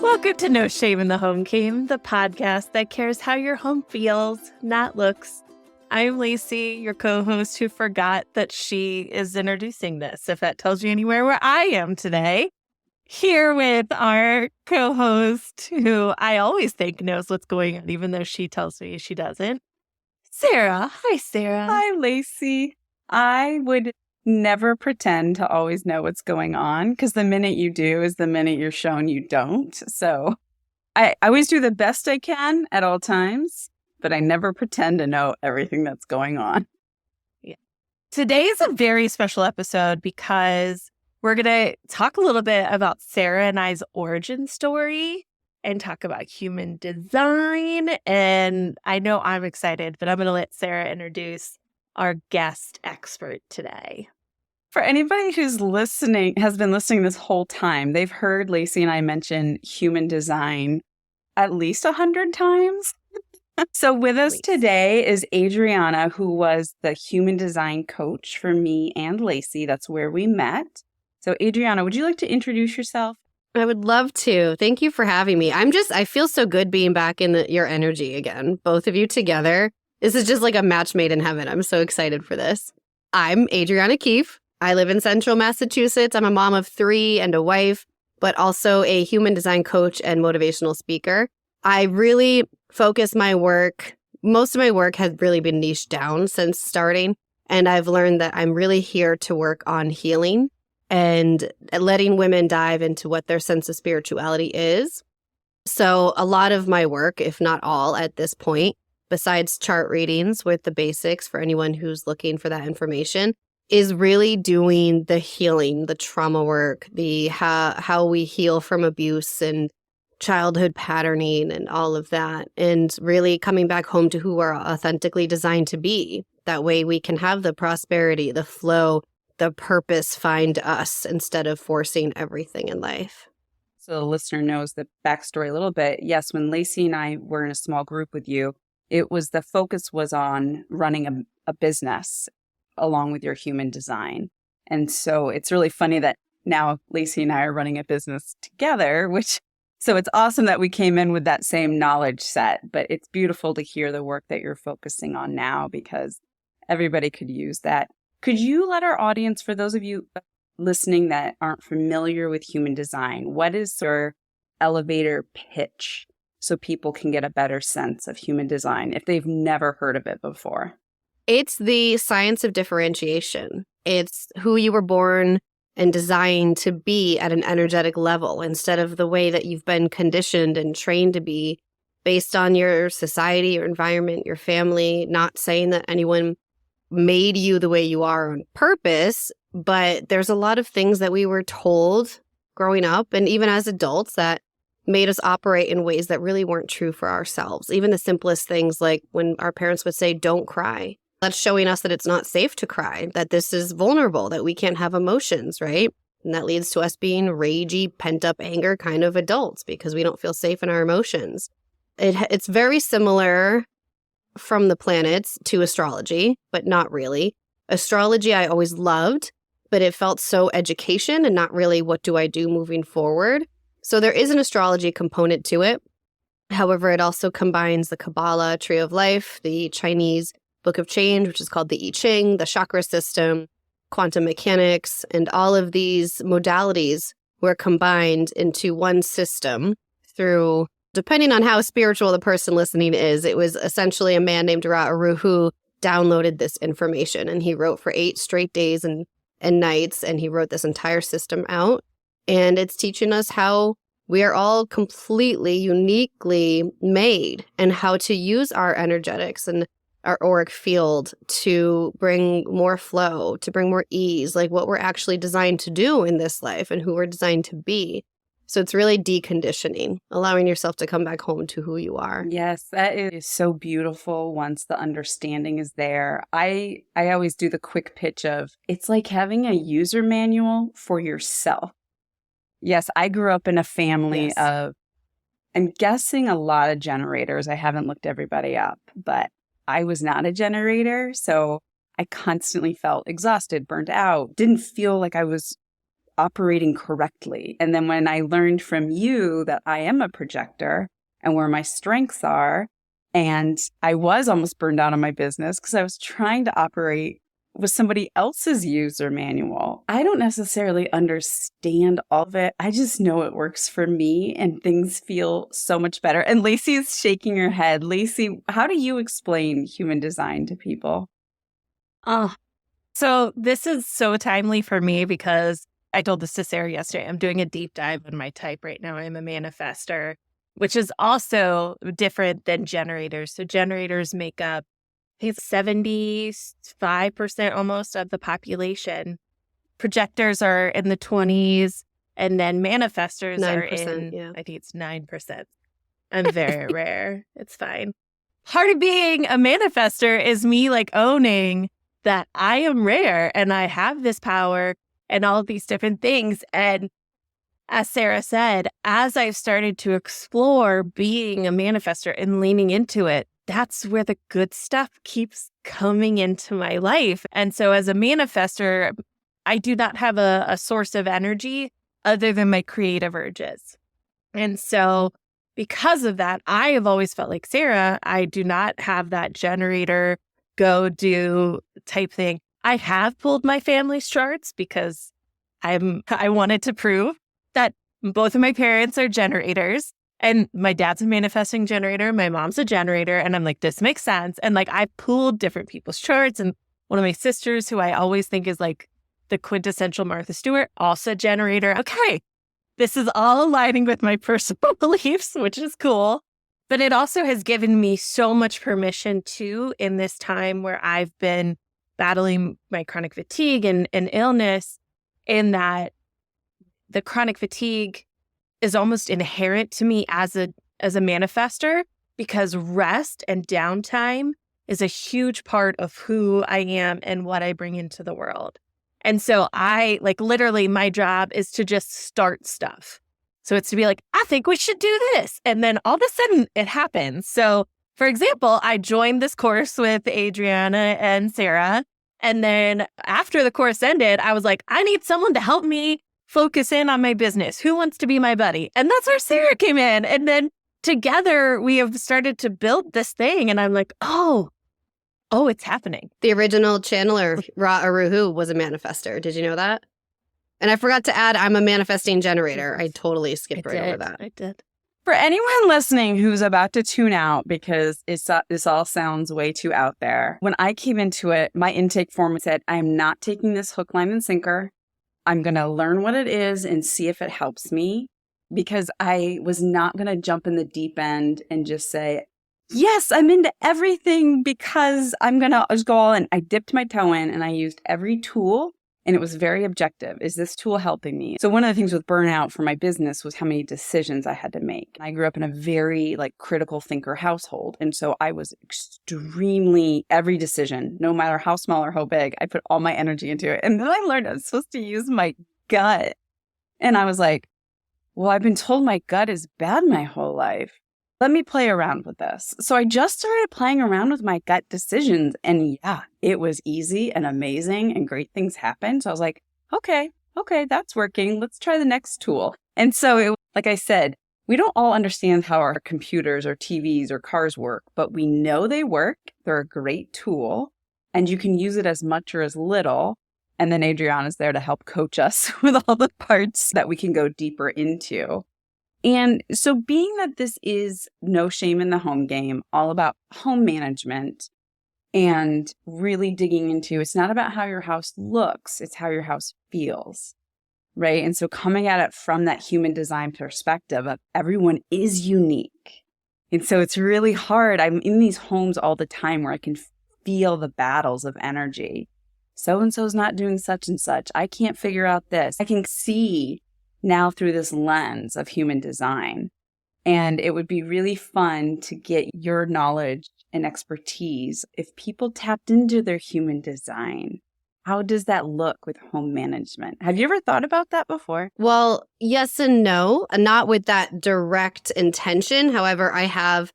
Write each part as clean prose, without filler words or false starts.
Welcome to No Shame in the Home Game, the podcast that cares how your home feels, not looks. I'm Lacey, your co-host who forgot that she is introducing this, if that tells you anywhere where I am today. Here with our co-host, who I always think knows what's going on, even though she tells me she doesn't. Sarah. Hi, Sarah. Hi, Lacey. I would never pretend to always know what's going on, because the minute you do is the minute you're shown you don't. So I always do the best I can at all times, but I never pretend to know everything that's going on. Yeah. Today is a very special episode because we're going to talk a little bit about Sarah and I's origin story and talk about human design. And I know I'm excited, but I'm going to let Sarah introduce our guest expert today. For anybody who's listening, has been listening this whole time, they've heard Lacey and I mention human design at least 100 times. So with us today is Adriana, who was the human design coach for me and Lacey. That's where we met. So Adriana, would you like to introduce yourself? I would love to. Thank you for having me. I feel so good being back in your energy again, both of you together. This is just like a match made in heaven. I'm so excited for this. I'm Adriana Keefe. I live in Central Massachusetts. I'm a mom of 3 and a wife, but also a human design coach and motivational speaker. I really focus my work. Most of my work has really been niched down since starting, and I've learned that I'm really here to work on healing and letting women dive into what their sense of spirituality is. So a lot of my work, if not all at this point, besides chart readings with the basics for anyone who's looking for that information, is really doing the healing, the trauma work, the how we heal from abuse and childhood patterning and all of that, and really coming back home to who we're authentically designed to be. That way we can have the prosperity, the flow, the purpose find us instead of forcing everything in life. So the listener knows the backstory a little bit. Yes, when Lacey and I were in a small group with you, the focus was on running a business along with your human design. And so it's really funny that now Lacey and I are running a business together, so it's awesome that we came in with that same knowledge set, but it's beautiful to hear the work that you're focusing on now because everybody could use that. Could you let our audience, for those of you listening that aren't familiar with human design, what is your elevator pitch so people can get a better sense of human design if they've never heard of it before? It's the science of differentiation. It's who you were born and designed to be at an energetic level instead of the way that you've been conditioned and trained to be based on your society, your environment, your family. Not saying that anyone made you the way you are on purpose, but there's a lot of things that we were told growing up and even as adults that made us operate in ways that really weren't true for ourselves. Even the simplest things like when our parents would say, don't cry. That's showing us that it's not safe to cry, that this is vulnerable, that we can't have emotions, right? And that leads to us being ragey, pent-up anger kind of adults because we don't feel safe in our emotions. It's very similar from the planets to astrology, but not really. Astrology I always loved, but it felt so education and not really what do I do moving forward. So there is an astrology component to it. However, it also combines the Kabbalah, Tree of Life, the Chinese Book of Change, which is called the I Ching, the chakra system, quantum mechanics, and all of these modalities were combined into one system through, depending on how spiritual the person listening is, it was essentially a man named Ra-Uru who downloaded this information, and he wrote for 8 straight days and nights, and he wrote this entire system out. And it's teaching us how we are all completely uniquely made and how to use our energetics and our auric field to bring more flow, to bring more ease, like what we're actually designed to do in this life and who we're designed to be. So it's really deconditioning, allowing yourself to come back home to who you are. Yes, that is so beautiful once the understanding is there. I always do the quick pitch of, it's like having a user manual for yourself. Yes, I grew up in a family of, I'm guessing a lot of generators. I haven't looked everybody up, but I was not a generator. So I constantly felt exhausted, burnt out, didn't feel like I was operating correctly. And then when I learned from you that I am a projector and where my strengths are, and I was almost burned out on my business because I was trying to operate with somebody else's user manual. I don't necessarily understand all of it. I just know it works for me and things feel so much better. And Lacey's shaking her head. Lacey, how do you explain human design to people? Oh, so this is so timely for me because I told this to Sarah yesterday. I'm doing a deep dive on my type right now. I'm a manifestor, which is also different than generators. So generators make up, I think it's 75% almost of the population. Projectors are in the 20s, and then manifestors are in, I think it's 9%. I'm very rare. It's fine. Part of being a manifestor is me like owning that I am rare and I have this power and all of these different things. And as Sarah said, as I've started to explore being a manifestor and leaning into it, that's where the good stuff keeps coming into my life. And so as a manifestor, I do not have a source of energy other than my creative urges. And so because of that, I have always felt like Sarah, I do not have that generator, go do type thing. I have pulled my family's charts because I wanted to prove that both of my parents are generators. And my dad's a manifesting generator. My mom's a generator. And I'm like, this makes sense. And like, I pulled different people's charts. And one of my sisters, who I always think is like the quintessential Martha Stewart, also a generator. Okay, this is all aligning with my personal beliefs, which is cool. But it also has given me so much permission too in this time where I've been battling my chronic fatigue and illness, in that the chronic fatigue is almost inherent to me as a manifestor, because rest and downtime is a huge part of who I am and what I bring into the world. And so I like literally my job is to just start stuff. So it's to be like, I think we should do this. And then all of a sudden it happens. So for example, I joined this course with Adriana and Sarah. And then after the course ended, I was like, I need someone to help me focus in on my business. Who wants to be my buddy? And that's where Sarah came in. And then together we have started to build this thing. And I'm like, oh, it's happening. The original channeler, Ra Aruhu, was a manifestor. Did you know that? And I forgot to add, I'm a manifesting generator. I totally skipped over that. I did. For anyone listening who's about to tune out because this all sounds way too out there, when I came into it, my intake form said, I'm not taking this hook, line, and sinker. I'm going to learn what it is and see if it helps me, because I was not going to jump in the deep end and just say, yes, I'm into everything because I'm going to just go all in. I dipped my toe in and I used every tool. And it was very objective. Is this tool helping me? So one of the things with burnout for my business was how many decisions I had to make. I grew up in a very critical thinker household. And so I was extremely, every decision, no matter how small or how big, I put all my energy into it. And then I learned I was supposed to use my gut. And I was like, well, I've been told my gut is bad my whole life. Let me play around with this. So I just started playing around with my gut decisions. And yeah, it was easy and amazing and great things happened. So I was like, okay, that's working. Let's try the next tool. And so like I said, we don't all understand how our computers or TVs or cars work, but we know they work. They're a great tool and you can use it as much or as little. And then Adriana's there to help coach us with all the parts that we can go deeper into. And so being that this is No Shame in the Home Game, all about home management and really digging into, it's not about how your house looks, it's how your house feels, right? And so coming at it from that human design perspective of everyone is unique. And so it's really hard. I'm in these homes all the time where I can feel the battles of energy. So-and-so's not doing such and such. I can't figure out this. I can see now through this lens of human design. And it would be really fun to get your knowledge and expertise. If people tapped into their human design, how does that look with home management? Have you ever thought about that before? Well, yes and no, not with that direct intention. However, I have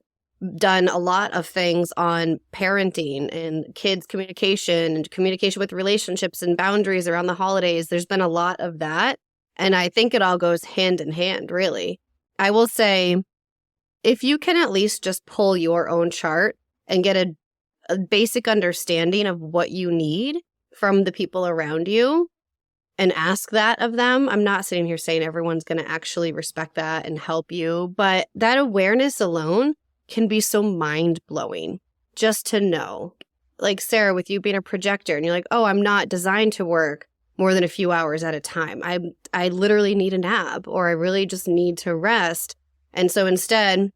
done a lot of things on parenting and kids communication and communication with relationships and boundaries around the holidays. There's been a lot of that. And I think it all goes hand in hand, really. I will say, if you can at least just pull your own chart and get a basic understanding of what you need from the people around you and ask that of them. I'm not sitting here saying everyone's going to actually respect that and help you, but that awareness alone can be so mind-blowing just to know. Like Sarah, with you being a projector and you're like, oh, I'm not designed to work more than a few hours at a time. I literally need a nap, or I really just need to rest. And so instead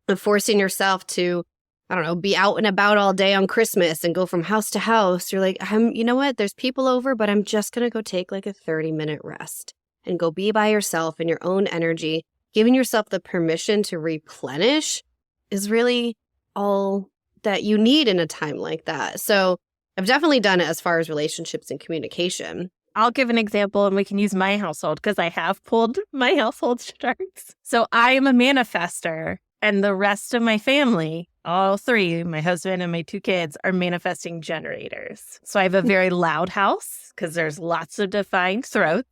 of forcing yourself to, I don't know, be out and about all day on Christmas and go from house to house, you're like, you know what? There's people over, but I'm just going to go take like a 30-minute rest and go be by yourself in your own energy. Giving yourself the permission to replenish is really all that you need in a time like that. So I've definitely done it as far as relationships and communication. I'll give an example, and we can use my household because I have pulled my household charts. So I am a manifester, and the rest of my family, all three, my husband and my 2 kids, are manifesting generators. So I have a very loud house because there's lots of defined throats.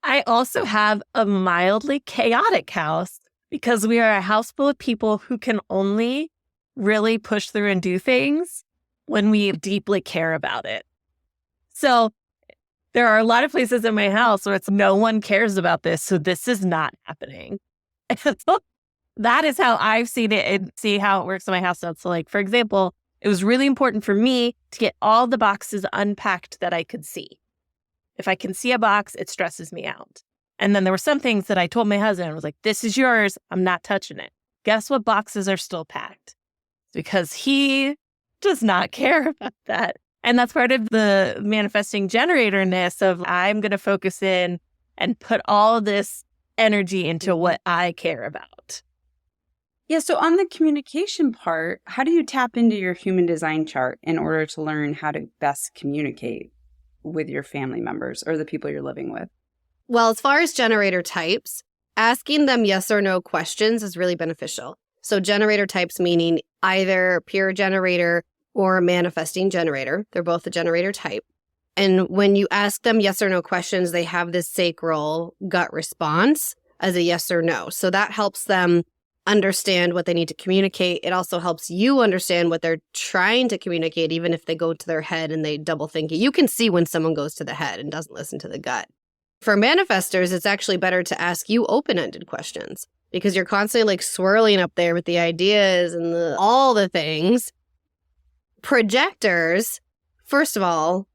I also have a mildly chaotic house because we are a house full of people who can only really push through and do things when we deeply care about it. So there are a lot of places in my house where it's no one cares about this, so this is not happening. That is how I've seen it and see how it works in my house now. So like, for example, it was really important for me to get all the boxes unpacked that I could see. If I can see a box, it stresses me out. And then there were some things that I told my husband, I was like, this is yours. I'm not touching it. Guess what boxes are still packed? Because he does not care about that. And that's part of the manifesting generatorness of I'm going to focus in and put all of this energy into what I care about. Yeah, so on the communication part, how do you tap into your human design chart in order to learn how to best communicate with your family members or the people you're living with? Well, as far as generator types, asking them yes or no questions is really beneficial. So generator types meaning either pure generator or a manifesting generator. They're both a generator type. And when you ask them yes or no questions, they have this sacral gut response as a yes or no. So that helps them understand what they need to communicate. It also helps you understand what they're trying to communicate, even if they go to their head and they double think it. You can see when someone goes to the head and doesn't listen to the gut. For manifestors, it's actually better to ask you open-ended questions because you're constantly like swirling up there with the ideas and all the things. Projectors, first of all,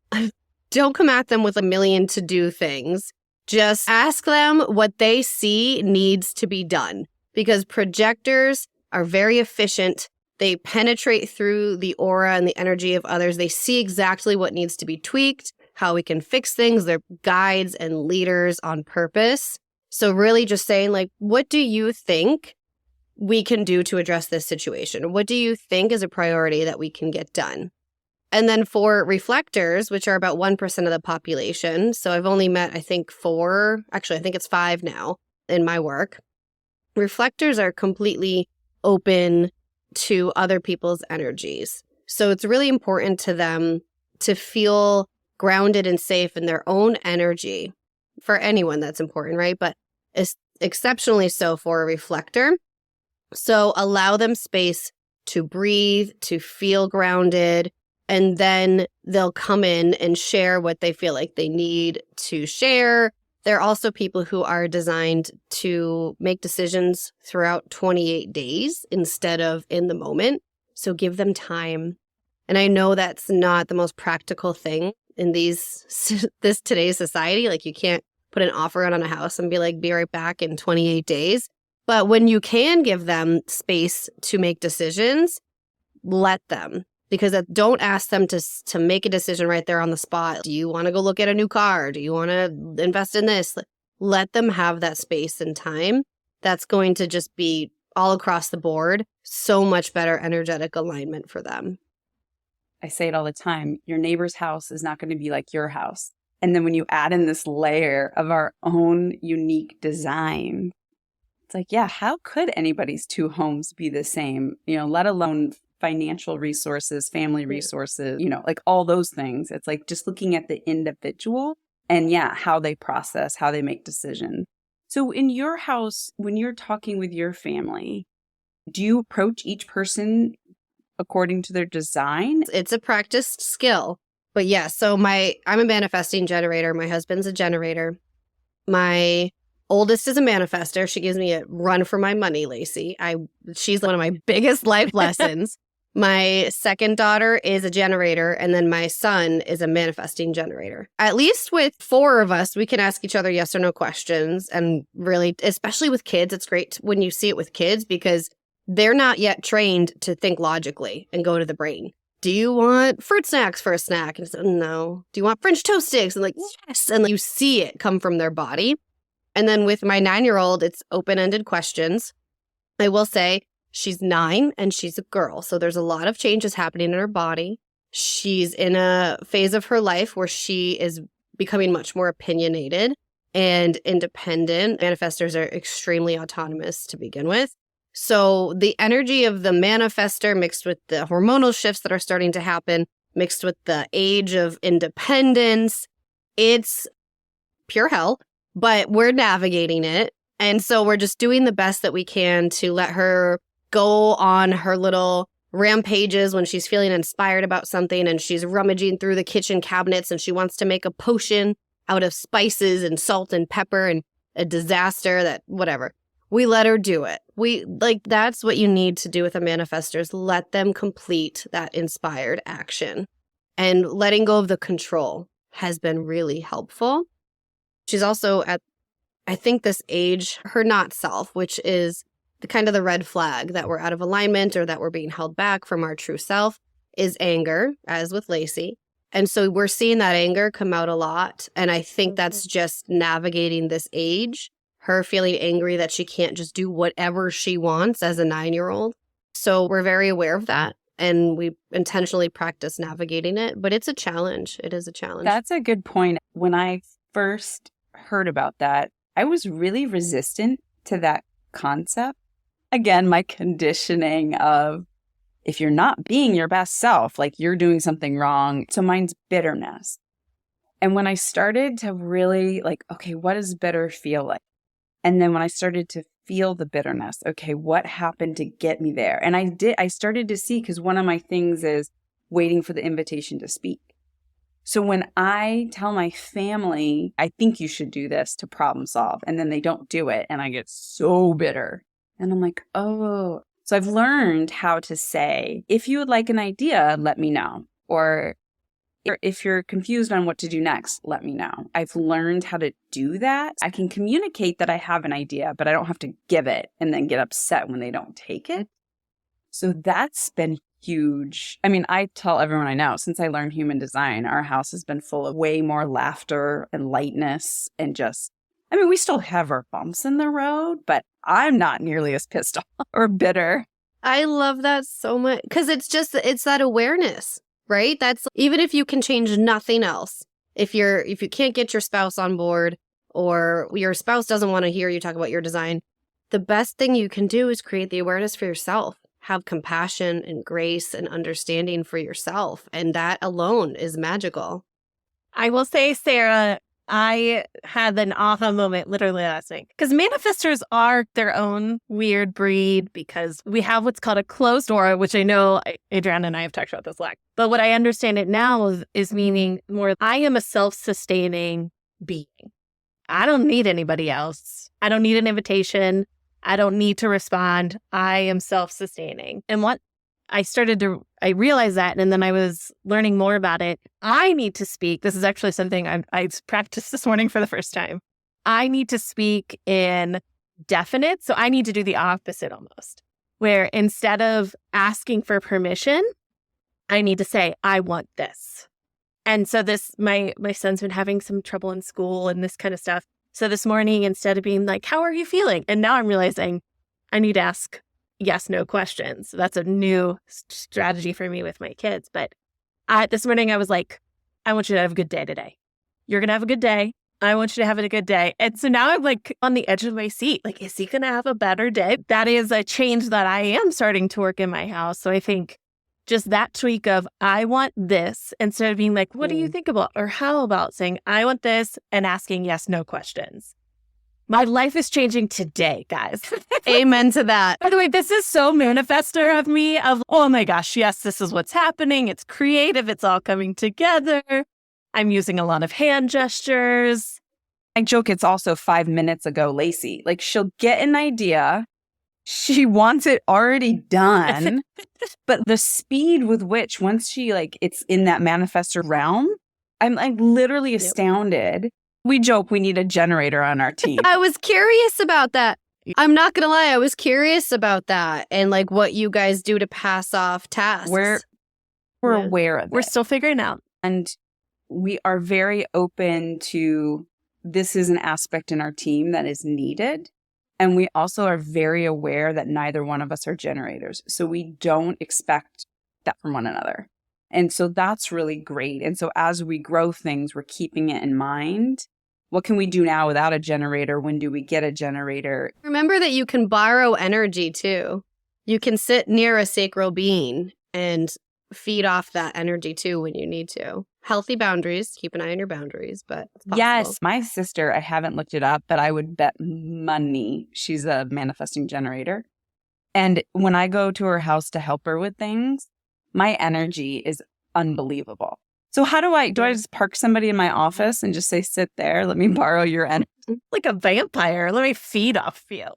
don't come at them with a million to-do things. Just ask them what they see needs to be done because projectors are very efficient. They penetrate through the aura and the energy of others. They see exactly what needs to be tweaked, how we can fix things. They're guides and leaders on purpose. So really just saying like, what do you think we can do to address this situation? What do you think is a priority that we can get done? And then for reflectors, which are about 1% of the population, so I've only met, I think 4, actually I think it's 5 now in my work. Reflectors are completely open to other people's energies. So it's really important to them to feel grounded and safe in their own energy. For anyone, that's important, right? But it's exceptionally so for a reflector. So allow them space to breathe, to feel grounded, and then they'll come in and share what they feel like they need to share. There are also people who are designed to make decisions throughout 28 days instead of in the moment. So give them time. And I know that's not the most practical thing in this today's society. Like you can't put an offer out on a house and be like, be right back in 28 days. But when you can give them space to make decisions, let them. Because don't ask them to make a decision right there on the spot. Do you want to go look at a new car? Do you want to invest in this? Let them have that space and time. That's going to just be all across the board, so much better energetic alignment for them. I say it all the time. Your neighbor's house is not going to be like your house. And then when you add in this layer of our own unique design, it's like, yeah, how could anybody's 2 homes be the same? Let alone financial resources, family resources, like all those things. It's like just looking at the individual and how they process, how they make decisions. So in your house, when you're talking with your family, do you approach each person according to their design? It's a practiced skill. But yeah, so I'm a manifesting generator. My husband's a generator. My oldest is a manifester. She gives me a run for my money, Lacey. She's one of my biggest life lessons. My second daughter is a generator, and then my son is a manifesting generator. At least with 4 of us, we can ask each other yes or no questions. And really, especially with kids, it's great when you see it with kids because they're not yet trained to think logically and go to the brain. Do you want fruit snacks for a snack? And it's, no. Do you want French toast sticks? And like, yes. And you see it come from their body. And then with my 9-year-old, it's open-ended questions. I will say she's 9 and she's a girl. So there's a lot of changes happening in her body. She's in a phase of her life where she is becoming much more opinionated and independent. Manifestors are extremely autonomous to begin with. So the energy of the manifester mixed with the hormonal shifts that are starting to happen, mixed with the age of independence, it's pure hell, but we're navigating it. And so we're just doing the best that we can to let her go on her little rampages when she's feeling inspired about something and she's rummaging through the kitchen cabinets and she wants to make a potion out of spices and salt and pepper and a disaster that whatever. We let her do it. That's what you need to do with a manifestor is let them complete that inspired action. And letting go of the control has been really helpful. She's also at, I think, this age, her not self, which is the kind of the red flag that we're out of alignment or that we're being held back from our true self is anger, as with Lacey. And so we're seeing that anger come out a lot. And I think that's just navigating this age. Her feeling angry that she can't just do whatever she wants as a 9-year-old. So we're very aware of that. And we intentionally practice navigating it. But it's a challenge. It is a challenge. That's a good point. When I first heard about that, I was really resistant to that concept. Again, my conditioning of if you're not being your best self, like you're doing something wrong. So mine's bitterness. And when I started to really okay, what does bitter feel like? And then when I started to feel the bitterness, okay, what happened to get me there? And I started to see, because one of my things is waiting for the invitation to speak. So when I tell my family, I think you should do this to problem solve, and then they don't do it, and I get so bitter. And I'm like, oh. So I've learned how to say, if you would like an idea, let me know. Or if you're confused on what to do next, let me know. I've learned how to do that. I can communicate that I have an idea, but I don't have to give it and then get upset when they don't take it. So that's been huge. I mean, I tell everyone I know, since I learned human design, our house has been full of way more laughter and lightness and we still have our bumps in the road, but I'm not nearly as pissed off or bitter. I love that so much because it's that awareness. Right? That's even if you can change nothing else. If you can't get your spouse on board or your spouse doesn't want to hear you talk about your design, the best thing you can do is create the awareness for yourself. Have compassion and grace and understanding for yourself. And that alone is magical. I will say, Sarah, I had an aha moment literally last night because manifestors are their own weird breed because we have what's called a closed aura, which I know Adriana and I have talked about this a lot. But what I understand it now is meaning more, I am a self-sustaining being. I don't need anybody else. I don't need an invitation. I don't need to respond. I am self-sustaining. And what I realized that, and then I was learning more about it. I need to speak. This is actually something I practiced this morning for the first time. I need to speak in definite. So I need to do the opposite almost, where instead of asking for permission, I need to say, I want this. And so my son's been having some trouble in school and this kind of stuff. So this morning, instead of being like, how are you feeling? And now I'm realizing I need to ask yes, no questions. That's a new strategy for me with my kids. But this morning I was like, I want you to have a good day today. You're going to have a good day. I want you to have a good day. And so now I'm like on the edge of my seat. Like, is he going to have a better day? That is a change that I am starting to work in my house. So I think just that tweak of, I want this, instead of being like, what do you think about, or how about saying, I want this, and asking yes, no questions. My life is changing today, guys. Amen to that. By the way, this is so manifester of me of, oh my gosh, yes, this is what's happening. It's creative. It's all coming together. I'm using a lot of hand gestures. I joke it's also 5 minutes ago, Lacey. Like, she'll get an idea. She wants it already done. But the speed with which, once she it's in that manifestor realm, I'm like literally astounded. We joke we need a generator on our team. I was curious about that. I'm not going to lie. I was curious about that and like what you guys do to pass off tasks. We're aware of it. We're still figuring out. And we are very open to this is an aspect in our team that is needed. And we also are very aware that neither one of us are generators. So we don't expect that from one another. And so that's really great. And so as we grow things, we're keeping it in mind. What can we do now without a generator? When do we get a generator? Remember that you can borrow energy too. You can sit near a sacral being and feed off that energy too when you need to. Healthy boundaries. Keep an eye on your boundaries, but it's possible. Yes, my sister, I haven't looked it up, but I would bet money she's a manifesting generator. And when I go to her house to help her with things, my energy is unbelievable. So how do I just park somebody in my office and just say, sit there, let me borrow your energy? Like a vampire. Let me feed off you.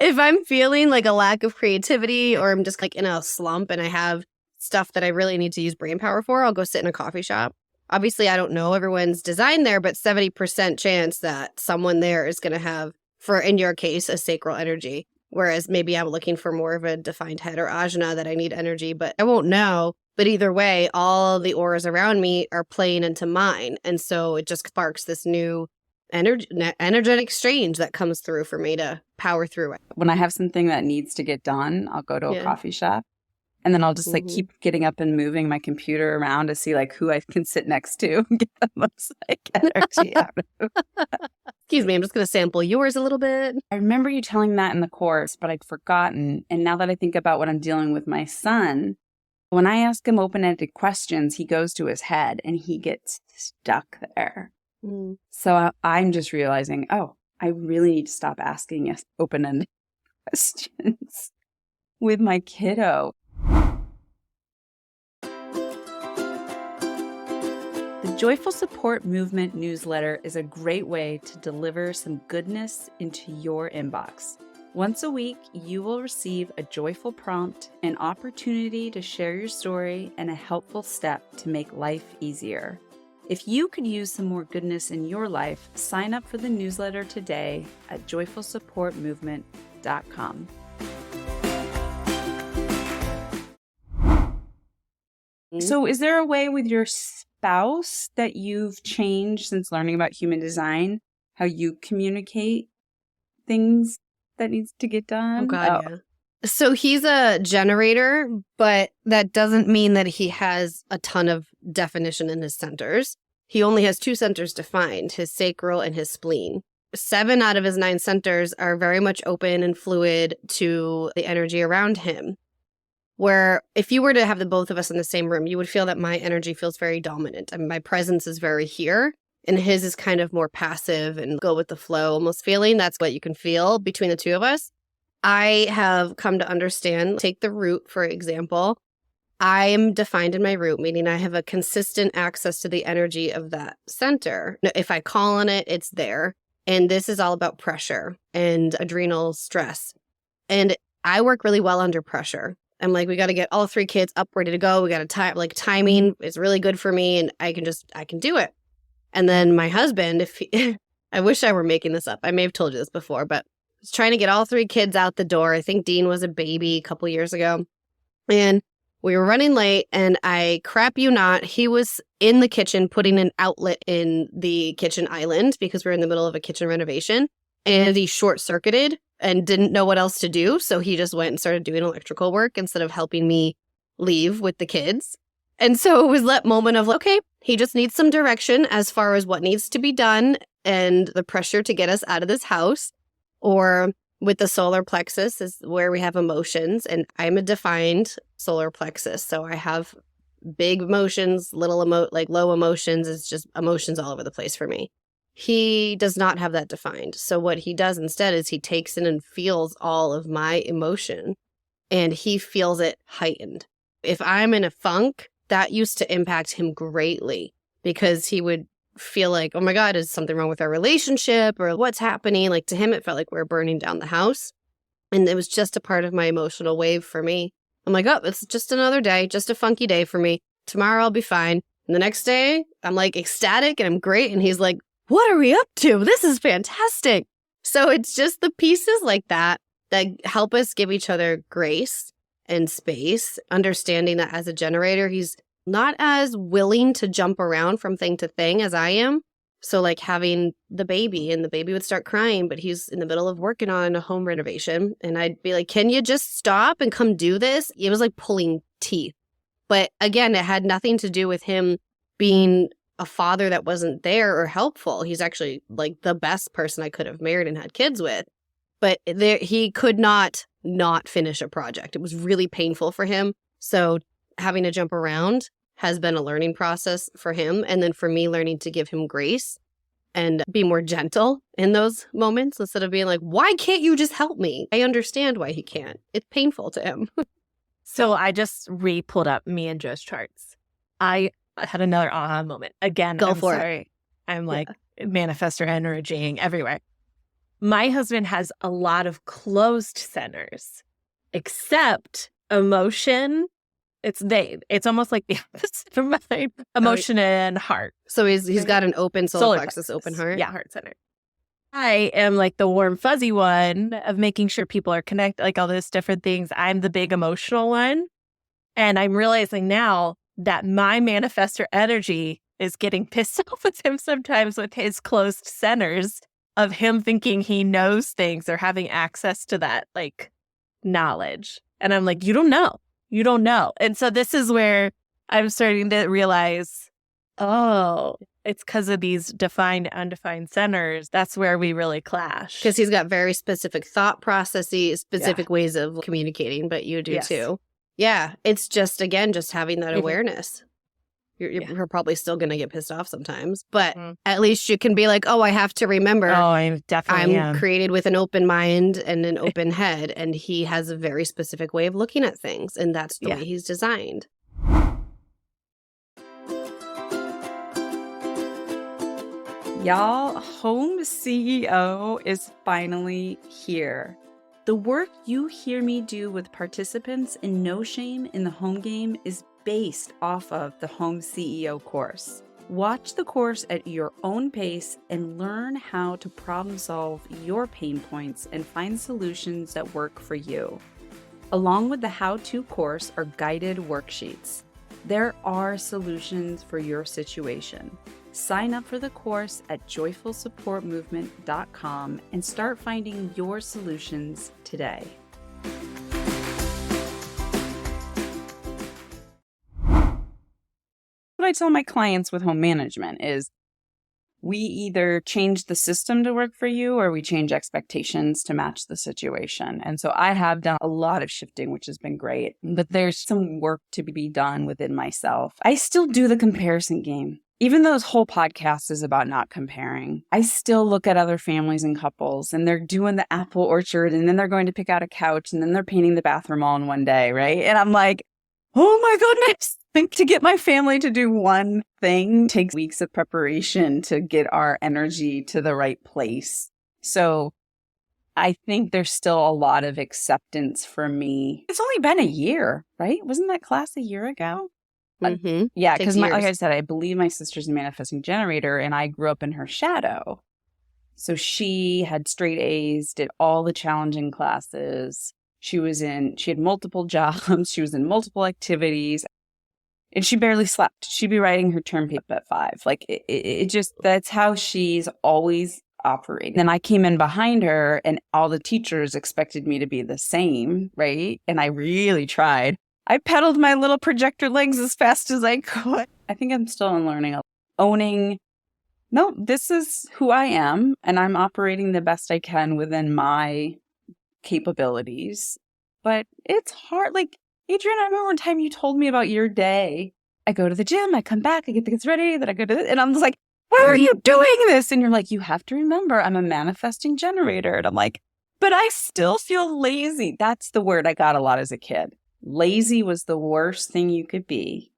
If I'm feeling like a lack of creativity or I'm just like in a slump and I have stuff that I really need to use brain power for, I'll go sit in a coffee shop. Obviously, I don't know everyone's design there, but 70% chance that someone there is going to have, for in your case, a sacral energy. Whereas maybe I'm looking for more of a defined head or ajna that I need energy, but I won't know. But either way, all the auras around me are playing into mine. And so it just sparks this new energetic exchange that comes through for me to power through it. When I have something that needs to get done, I'll go to a coffee shop. And then I'll just keep getting up and moving my computer around to see who I can sit next to and get the most energy out of. Excuse me, I'm just going to sample yours a little bit. I remember you telling that in the course, but I'd forgotten. And now that I think about what I'm dealing with my son, when I ask him open-ended questions, he goes to his head and he gets stuck there. So I'm just realizing, I really need to stop asking open-ended questions with my kiddo. The Joyful Support Movement newsletter is a great way to deliver some goodness into your inbox. Once a week, you will receive a joyful prompt, an opportunity to share your story, and a helpful step to make life easier. If you could use some more goodness in your life, sign up for the newsletter today at joyfulsupportmovement.com. So is there a way with your spouse that you've changed since learning about human design, how you communicate things that needs to get done? Oh, God, yeah. So he's a generator, but that doesn't mean that he has a ton of definition in his centers. He only has 2 centers defined, his sacral and his spleen. 7 out of his 9 centers are very much open and fluid to the energy around him. Where if you were to have the both of us in the same room, you would feel that my energy feels very dominant. I mean, my presence is very here, and his is kind of more passive and go with the flow almost feeling. That's what you can feel between the two of us. I have come to understand, take the root, for example. I am defined in my root, meaning I have a consistent access to the energy of that center. If I call on it, it's there. And this is all about pressure and adrenal stress. And I work really well under pressure. I'm like, we got to get all 3 kids up, ready to go. We got to timing is really good for me. And I can do it. And then my husband, I wish I were making this up. I may have told you this before, but I was trying to get all 3 kids out the door. I think Dean was a baby a couple years ago. And we were running late, and I crap you not, he was in the kitchen putting an outlet in the kitchen island because we're in the middle of a kitchen renovation. And he short-circuited and didn't know what else to do. So he just went and started doing electrical work instead of helping me leave with the kids. And so it was that moment of, okay, he just needs some direction as far as what needs to be done and the pressure to get us out of this house. Or With the solar plexus is where we have emotions, and I'm a defined solar plexus. So I have big emotions, like low emotions. It's just emotions all over the place for me. He does not have that defined. So what he does instead is he takes in and feels all of my emotion, and he feels it heightened. If I'm in a funk, that used to impact him greatly because he would feel like, oh my God, is something wrong with our relationship or what's happening? Like to him, it felt like we were burning down the house. And it was just a part of my emotional wave for me. I'm like, oh, it's just another day, just a funky day for me. Tomorrow I'll be fine. And the next day I'm like ecstatic and I'm great. And he's like, what are we up to? This is fantastic. So it's just the pieces like that help us give each other grace and space, understanding that as a generator, he's not as willing to jump around from thing to thing as I am. So like having the baby, and the baby would start crying, but he's in the middle of working on a home renovation. And I'd be like, can you just stop and come do this? It was like pulling teeth. But again, it had nothing to do with him being a father that wasn't there or helpful. He's actually like the best person I could have married and had kids with. But he could not finish a project. It was really painful for him. So having to jump around has been a learning process for him. And then for me, learning to give him grace and be more gentle in those moments instead of being like, why can't you just help me? I understand why he can't. It's painful to him. So I just pulled up me and Joe's charts. I had another aha moment. Again, I'm sorry. I'm like manifestor energy everywhere. My husband has a lot of closed centers, except emotion. It's almost like the opposite of mine. Emotion and heart. So he's got an open solar plexus, open heart. Yeah, heart center. I am like the warm fuzzy one of making sure people are connected, like all those different things. I'm the big emotional one. And I'm realizing now that my manifestor energy is getting pissed off with him sometimes with his closed centers of him thinking he knows things or having access to that like knowledge. And I'm like, you don't know. You don't know. And so this is where I'm starting to realize, oh, it's because of these defined, undefined centers. That's where we really clash. Because he's got very specific thought processes, specific ways of communicating, but you do too. Yeah. It's just, again, just having that awareness. You're probably still going to get pissed off sometimes, but at least you can be like, oh, I have to remember. Oh, I definitely am. Created with an open mind and an open head, and he has a very specific way of looking at things, and that's the way he's designed. Y'all, Home CEO is finally here. The work you hear me do with participants in No Shame in the Home Game is based off of the Home CEO course. Watch the course at your own pace and learn how to problem solve your pain points and find solutions that work for you. Along with the how-to course are guided worksheets. There are solutions for your situation. Sign up for the course at joyfulsupportmovement.com and start finding your solutions today. What I tell my clients with home management is we either change the system to work for you or we change expectations to match the situation. And so I have done a lot of shifting, which has been great, but there's some work to be done within myself. I still do the comparison game. Even though this whole podcast is about not comparing, I still look at other families and couples and they're doing the apple orchard and then they're going to pick out a couch and then they're painting the bathroom all in one day, right? And I'm like, oh my goodness. To get my family to do one thing takes weeks of preparation to get our energy to the right place. So I think there's still a lot of acceptance for me. It's only been a year, right? Wasn't that class a year ago? Mm-hmm. Yeah, because like I said, I believe my sister's a manifesting generator and I grew up in her shadow. So she had straight A's, did all the challenging classes. She had multiple jobs. She was in multiple activities. And she barely slept. She'd be writing her term paper at 5. Like it just, that's how she's always operating. Then I came in behind her and all the teachers expected me to be the same, right? And I really tried. I pedaled my little projector legs as fast as I could. I think I'm still learning, owning, no, this is who I am and I'm operating the best I can within my capabilities, but it's hard. Like, Adriana, I remember one time you told me about your day. I go to the gym, I come back, I get the kids ready, then I go to this, and I'm just like, why are you doing this? And you're like, you have to remember, I'm a manifesting generator. And I'm like, but I still feel lazy. That's the word I got a lot as a kid. Lazy was the worst thing you could be.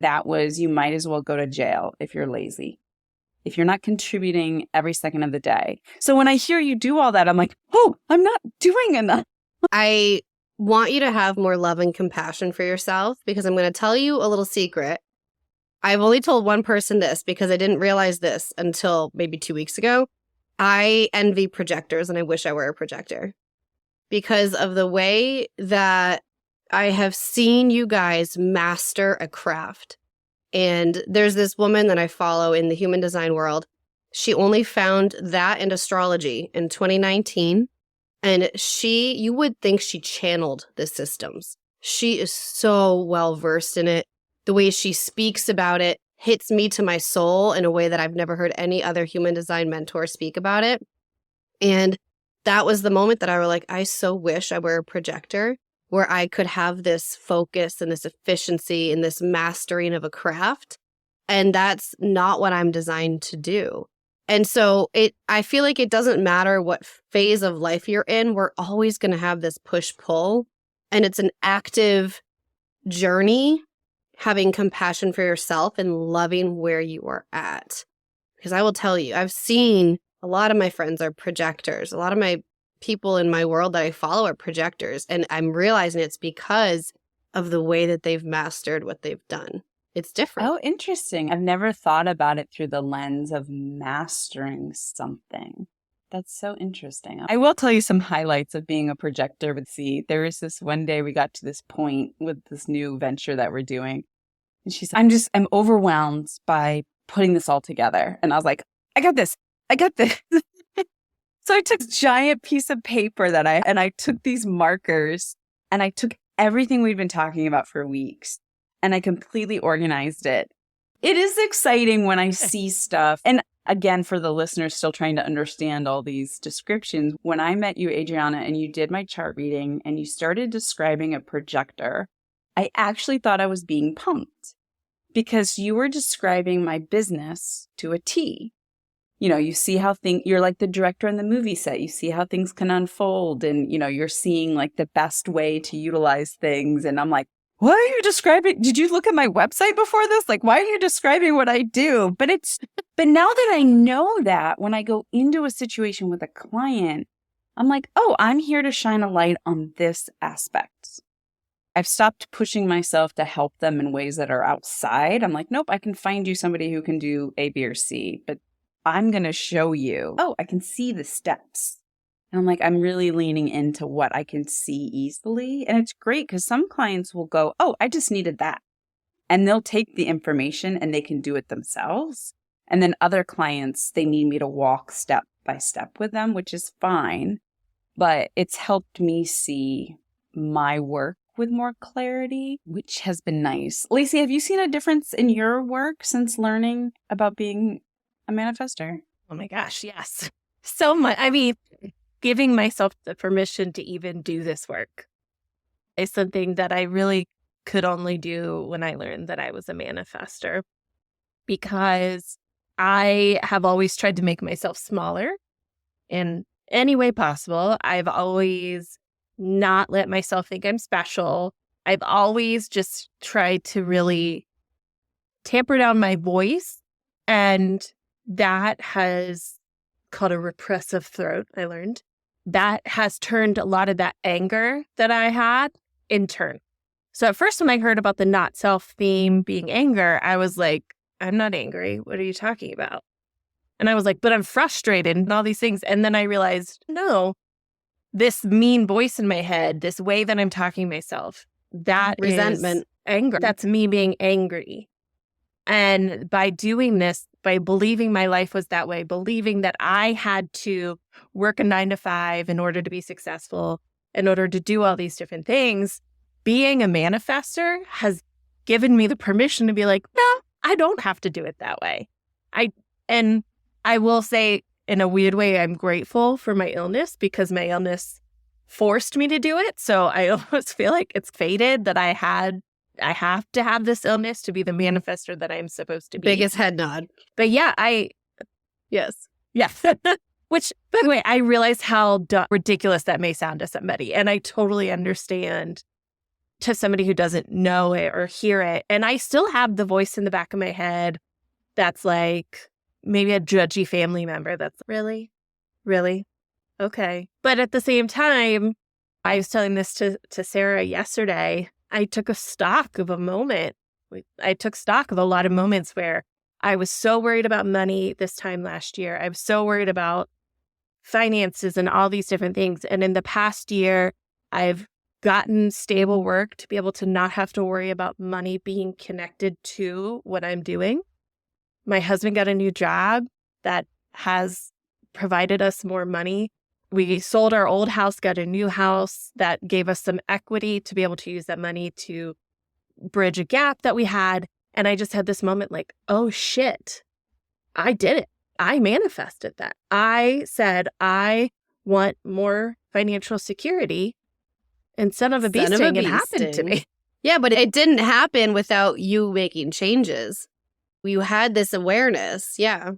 That was, you might as well go to jail if you're lazy, if you're not contributing every second of the day. So when I hear you do all that, I'm like, oh, I'm not doing enough. I want you to have more love and compassion for yourself, because I'm going to tell you a little secret. I've only told one person this because I didn't realize this until maybe 2 weeks ago. I envy projectors and I wish I were a projector because of the way that I have seen you guys master a craft. And there's this woman that I follow in the human design world. She only found that and astrology in 2019. And you would think she channeled the systems. She is so well versed in it. The way she speaks about it hits me to my soul in a way that I've never heard any other human design mentor speak about it. And that was the moment that I was like, I so wish I were a projector where I could have this focus and this efficiency and this mastering of a craft. And that's not what I'm designed to do. And so I feel like it doesn't matter what phase of life you're in, we're always going to have this push-pull. And it's an active journey, having compassion for yourself and loving where you are at. Because I will tell you, I've seen a lot of my friends are projectors. A lot of my people in my world that I follow are projectors. And I'm realizing it's because of the way that they've mastered what they've done. It's different. Oh, interesting. I've never thought about it through the lens of mastering something. That's so interesting. I will tell you some highlights of being a projector with C. There was this one day we got to this point with this new venture that we're doing. And she said, I'm overwhelmed by putting this all together. And I was like, I got this. So I took a giant piece of paper and I took these markers and I took everything we'd been talking about for weeks and I completely organized it. It is exciting when I see stuff. And again, for the listeners still trying to understand all these descriptions, when I met you, Adriana, and you did my chart reading and you started describing a projector, I actually thought I was being punked because you were describing my business to a T. You know, you see how you're like the director in the movie set. You see how things can unfold and, you know, you're seeing like the best way to utilize things. And I'm like, what are you describing? Did you look at my website before this? Like, why are you describing what I do? But now that I know that, when I go into a situation with a client, I'm like, oh, I'm here to shine a light on this aspect. I've stopped pushing myself to help them in ways that are outside. I'm like, nope, I can find you somebody who can do A, B, or C. But I'm going to show you, I can see the steps. And I'm like, I'm really leaning into what I can see easily. And it's great because some clients will go, I just needed that. And they'll take the information and they can do it themselves. And then other clients, they need me to walk step by step with them, which is fine. But it's helped me see my work with more clarity, which has been nice. Lacey, have you seen a difference in your work since learning about being a manifestor? Oh my gosh, yes. So much. I mean, giving myself the permission to even do this work is something that I really could only do when I learned that I was a manifestor, because I have always tried to make myself smaller in any way possible. I've always not let myself think I'm special. I've always just tried to really tamper down my voice, and that has called a repressive throat, I learned. That has turned a lot of that anger that I had in turn. So at first when I heard about the not self theme being anger, I was like, I'm not angry. What are you talking about? And I was like, but I'm frustrated and all these things. And then I realized, no, this mean voice in my head, this way that I'm talking to myself, that resentment, is anger. That's me being angry. And by doing this, by believing my life was that way, believing that I had to work a 9-to-5 in order to be successful, in order to do all these different things, being a manifestor has given me the permission to be like, no, I don't have to do it that way. And I will say, in a weird way, I'm grateful for my illness, because my illness forced me to do it. So I almost feel like it's fated that I have to have this illness to be the manifester that I'm supposed to be. Biggest head nod. But yeah, yes. Which, by the way, I realize how ridiculous that may sound to somebody. And I totally understand to somebody who doesn't know it or hear it. And I still have the voice in the back of my head that's like maybe a judgy family member that's really? Okay. But at the same time, I was telling this to Sarah yesterday. I took a stock of a moment. I took stock of a lot of moments where I was so worried about money this time last year. I was so worried about finances and all these different things. And in the past year, I've gotten stable work to be able to not have to worry about money being connected to what I'm doing. My husband got a new job that has provided us more money. We sold our old house, got a new house that gave us some equity to be able to use that money to bridge a gap that we had. And I just had this moment like, oh shit, I did it. I manifested that. I said, I want more financial security. And son of a bee sting, it happened to me. Yeah, but it didn't happen without you making changes. You had this awareness. Yeah.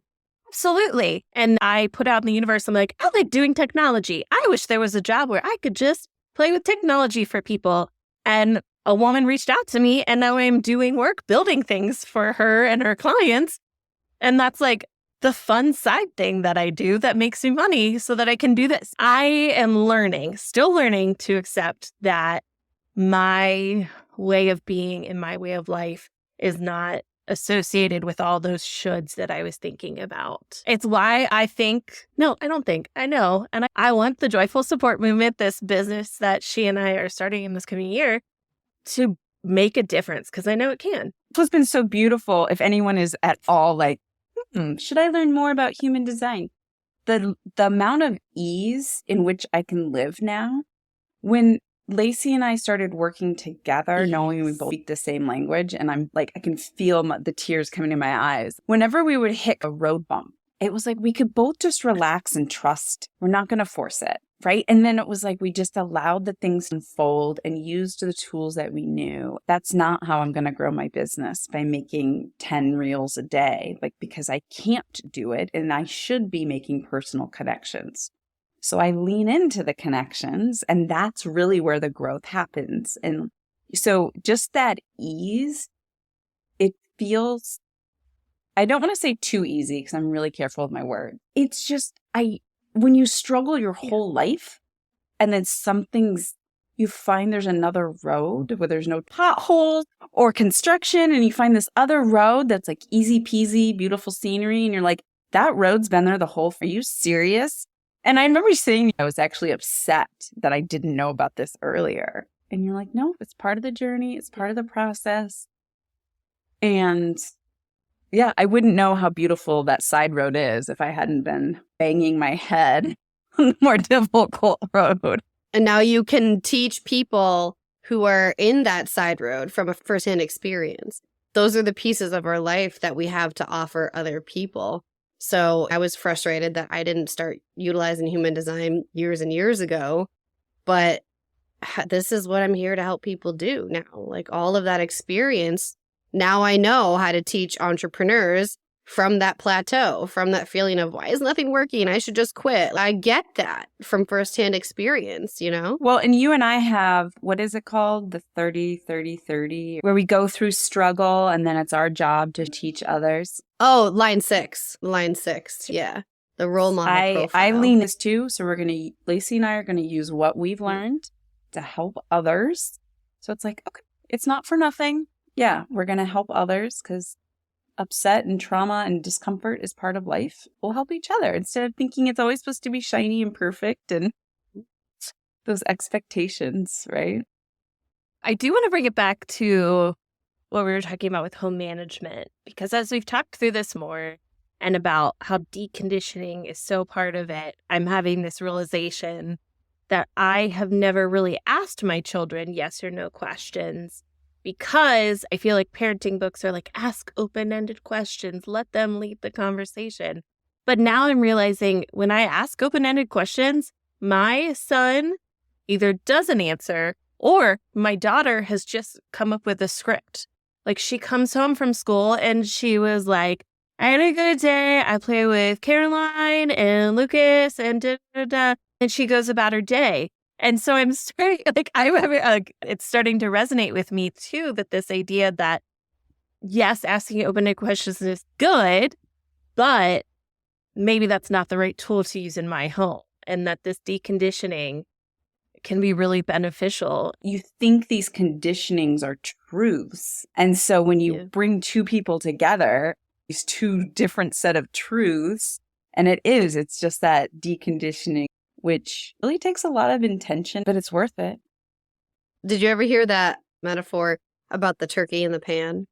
Absolutely. And I put out in the universe, I'm like, I like doing technology. I wish there was a job where I could just play with technology for people. And a woman reached out to me and now I'm doing work, building things for her and her clients. And that's like the fun side thing that I do that makes me money so that I can do this. I am still learning to accept that my way of being and my way of life is not associated with all those shoulds that I was thinking about. It's why I know. And I want the Joyful Support Movement, this business that she and I are starting in this coming year, to make a difference because I know it can. It's been so beautiful. If anyone is at all like, should I learn more about human design? The amount of ease in which I can live now. When Lacey and I started working together, knowing we both speak the same language, and I'm like, I can feel the tears coming to my eyes. Whenever we would hit a road bump, it was like we could both just relax and trust. We're not going to force it, right? And then it was like we just allowed the things to unfold and used the tools that we knew. That's not how I'm going to grow my business, by making 10 reels a day, because I can't do it and I should be making personal connections. So I lean into the connections, and that's really where the growth happens. And so just that ease, it feels, I don't want to say too easy because I'm really careful with my word. It's just, when you struggle your whole life and then you find there's another road where there's no potholes or construction, and you find this other road that's like easy peasy, beautiful scenery. And you're like, that road's been there are you serious? And I remember saying I was actually upset that I didn't know about this earlier. And you're like, no, it's part of the journey. It's part of the process. And yeah, I wouldn't know how beautiful that side road is if I hadn't been banging my head on the more difficult road. And now you can teach people who are in that side road from a firsthand experience. Those are the pieces of our life that we have to offer other people. So I was frustrated that I didn't start utilizing human design years and years ago, but this is what I'm here to help people do now. Like all of that experience, now I know how to teach entrepreneurs from that plateau, from that feeling of why is nothing working? I should just quit. I get that from firsthand experience, you know? Well, and you and I have, what is it called? The 30-30-30, where we go through struggle and then it's our job to teach others. Oh, line 6. Yeah. The role model profile. I lean this too. So Lacey and I are going to use what we've learned to help others. So it's like, okay, it's not for nothing. Yeah, we're going to help others because upset and trauma and discomfort is part of life. We'll help each other instead of thinking it's always supposed to be shiny and perfect and those expectations, right? I do want to bring it back to what we were talking about with home management, because as we've talked through this more and about how deconditioning is so part of it, I'm having this realization that I have never really asked my children yes or no questions, because I feel like parenting books are like, ask open-ended questions, let them lead the conversation. But now I'm realizing when I ask open-ended questions, my son either doesn't answer, or my daughter has just come up with a script. Like, she comes home from school and she was like, I had a good day. I play with Caroline and Lucas and da da da. And she goes about her day. And so I'm starting, it's starting to resonate with me too, that this idea that, yes, asking open-ended questions is good, but maybe that's not the right tool to use in my home. And that this deconditioning can be really beneficial. You think these conditionings are truths. And so when you bring two people together, these two different set of truths, and it's just that deconditioning, which really takes a lot of intention, but it's worth it. Did you ever hear that metaphor about the turkey in the pan?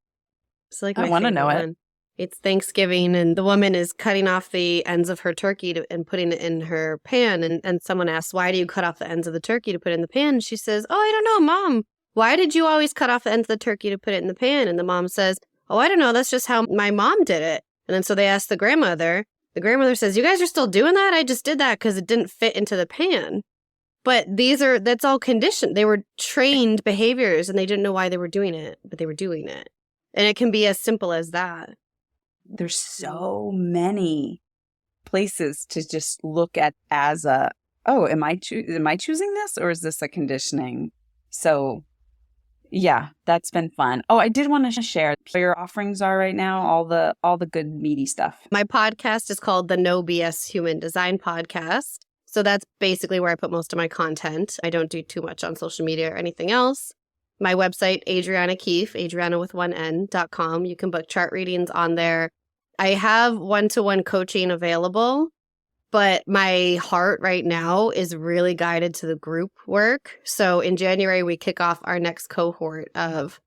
It's like I want to know it. It's Thanksgiving and the woman is cutting off the ends of her turkey and putting it in her pan. And someone asks, why do you cut off the ends of the turkey to put it in the pan? And she says, oh, I don't know, Mom. Why did you always cut off the ends of the turkey to put it in the pan? And the mom says, oh, I don't know. That's just how my mom did it. And then so they ask the grandmother. The grandmother says, you guys are still doing that? I just did that because it didn't fit into the pan. But that's all conditioned. They were trained behaviors and they didn't know why they were doing it, but they were doing it. And it can be as simple as that. There's so many places to just look at as am I choosing this, or is this a conditioning? So yeah, that's been fun. Oh, I did want to share what your offerings are right now, all the good meaty stuff. My podcast is called the No BS Human Design Podcast. So that's basically where I put most of my content. I don't do too much on social media or anything else. My website, Adriana Keefe, Adriana with one N.com. You can book chart readings on there. I have one-to-one coaching available, but my heart right now is really guided to the group work. So in January, we kick off our next cohort of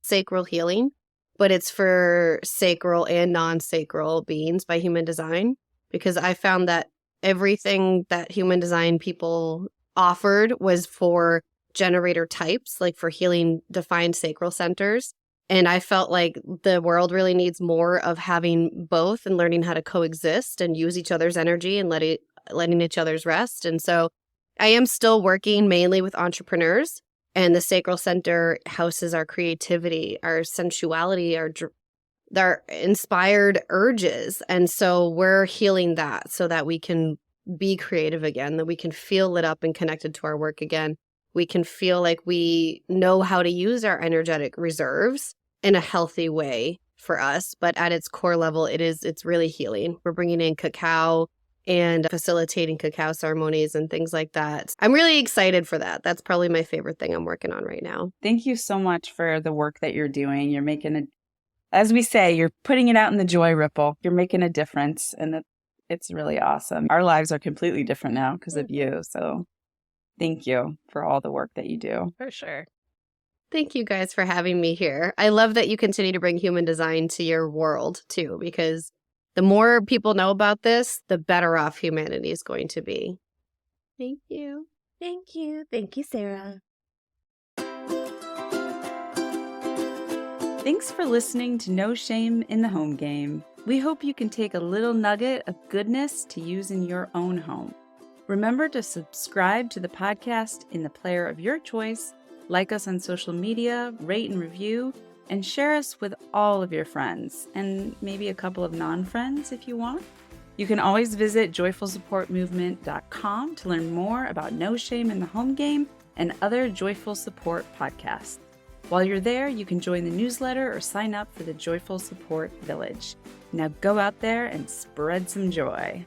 sacral healing, but it's for sacral and non-sacral beings by human design, because I found that everything that human design people offered was for generator types, like for healing defined sacral centers. And I felt like the world really needs more of having both and learning how to coexist and use each other's energy and letting each other's rest. And so I am still working mainly with entrepreneurs, and the sacral center houses our creativity, our sensuality, our inspired urges. And so we're healing that so that we can be creative again, that we can feel lit up and connected to our work again. We can feel like we know how to use our energetic reserves in a healthy way for us. But at its core level, it's really healing. We're bringing in cacao and facilitating cacao ceremonies and things like that. I'm really excited for that. That's probably my favorite thing I'm working on right now. Thank you so much for the work that you're doing. You're making as we say, you're putting it out in the joy ripple. You're making a difference, and it's really awesome. Our lives are completely different now because of you. So thank you for all the work that you do. For sure. Thank you guys for having me here. I love that you continue to bring human design to your world too, because the more people know about this, the better off humanity is going to be. Thank you. Thank you. Thank you, Sarah. Thanks for listening to No Shame in the Home Game. We hope you can take a little nugget of goodness to use in your own home. Remember to subscribe to the podcast in the player of your choice, like us on social media, rate and review, and share us with all of your friends, and maybe a couple of non-friends if you want. You can always visit joyfulsupportmovement.com to learn more about No Shame in the Home Game and other Joyful Support podcasts. While you're there, you can join the newsletter or sign up for the Joyful Support Village. Now go out there and spread some joy.